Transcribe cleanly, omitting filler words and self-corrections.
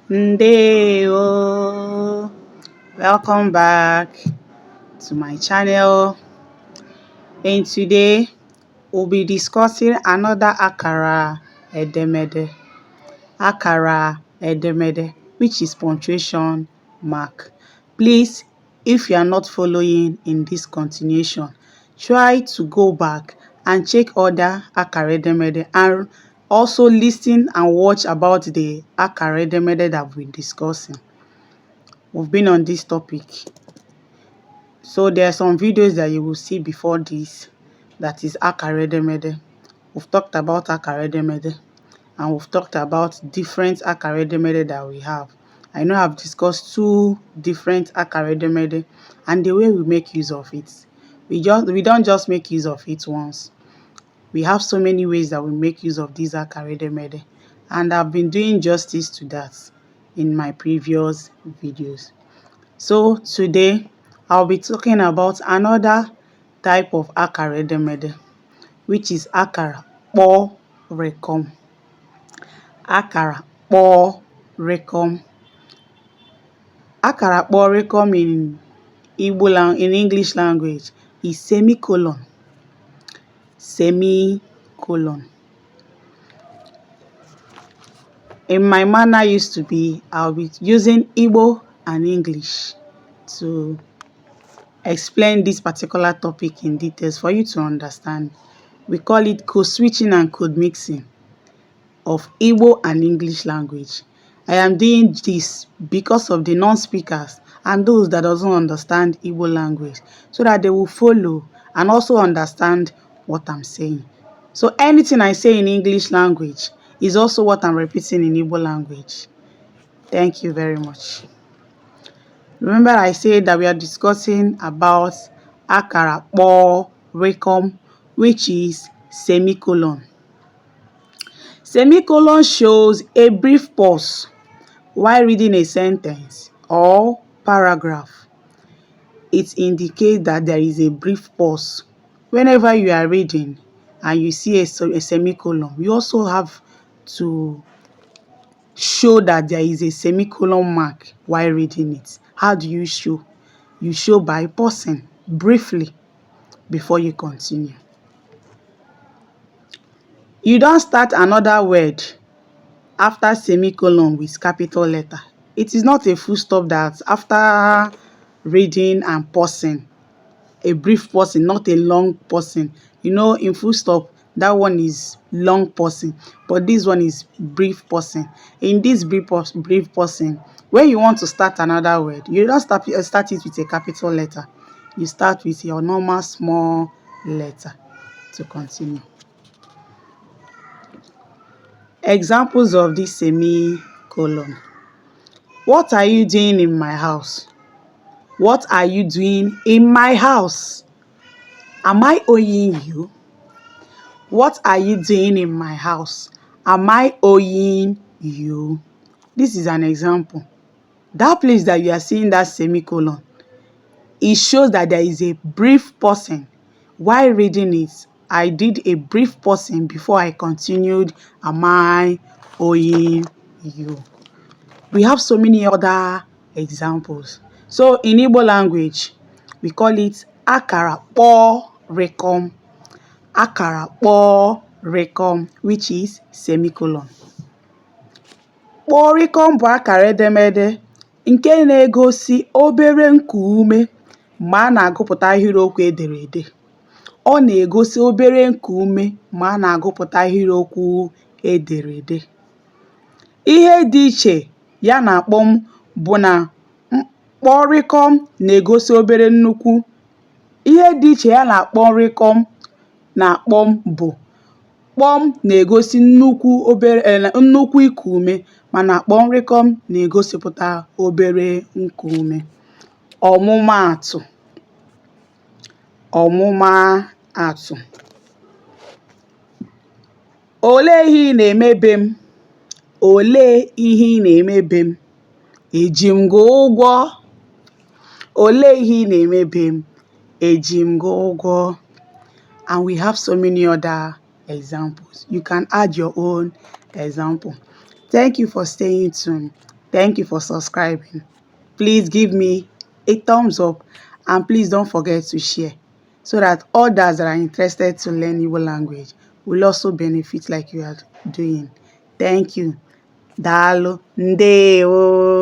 Ndewo. Welcome back to my channel, and today we'll be discussing another Akara edemede. Akara edemede, which is punctuation mark. Please, if you are not following in this continuation, try to go back and check other Akara edemede and also listen and watch about the Akara edemede that we're discussing. We've been on this topic. So there are some videos that you will see before this, that is Akara edemede. We've talked about Akara edemede and we've talked about different Akara edemede that we have. I know I've discussed two different Akara edemede and the way we make use of it. We don't just make use of it once. We have so many ways that we make use of these Akara edemede, and I've been doing justice to that in my previous videos. So today I'll be talking about another type of Akara edemede, which is Akara kpọrịkọm. Akara kpọrịkọm. Akara kpọrịkọm in English language is semicolon. Semicolon. In my manner used to be, I'll be using Igbo and English to explain this particular topic in details for you to understand. We call it code switching and code mixing of Igbo and English language. I am doing this because of the non-speakers and those that doesn't understand Igbo language, so that they will follow and also understand what I'm saying. So anything I say in English language is also what I'm repeating in Igbo language. Thank you very much. Remember, I said that we are discussing about Akara kpọrịkọm, which is semicolon. Semicolon shows a brief pause while reading a sentence or paragraph. It indicates that there is a brief pause. Whenever you are reading and you see a semicolon, you also have to show that there is a semicolon mark while reading it. How do you show? You show by pausing briefly before you continue. You don't start another word after semicolon with capital letter. It is not a full stop that after reading and pausing, a brief pausing, not a long pausing. You know, in full stop, that one is long pausing, but this one is brief pausing. In this brief pausing, when you want to start another word, you don't start it with a capital letter. You start with your normal small letter to continue. Examples of this semicolon. What are you doing in my house? What are you doing in my house? Am I owing you? What are you doing in my house? Am I owing you? This is an example. That place that you are seeing that semicolon, it shows that there is a brief pausing. While reading it, I did a brief pausing before I continued. Am I owing you? We have so many other examples. So in Igbo language, we call it Akara kpọrịkọm. Akara kpọrịkọm, which is semicolon. Kpọrịkọm bụ akara edemede nke na-egosi obere nkuume ma a na-agụpụta ahịrịokwu ederede. Ọ na-egosi obere nkuume ma a na-agụpụta ahịrịokwu ederede. Ihe dị iche ya na kpọm bụ na kpọrịkọm na-egosi obere nnukwu. Ihe dị iche ya na kpọrịkọm na kpọm bụ kpọm na-egosi nnukwu iku ume, mana kpọrịkọm na-egosipụta obere nkuume. Ọmụmaatụ. Ọmụmaatụ. Olee ihe ị na-eme be m? Olee ihe ị na-eme be m? Eji m gị ụgwọ? Olee ihe ị na-eme be m? Eji m gị ụgwọ? And we have so many other examples. You can add your own example. Thank you for staying tuned. Thank you for subscribing. Please give me a thumbs up and please don't forget to share so that others that are interested to learn Igbo language will also benefit like you are doing. Thank you. Daalụ. Ndewo.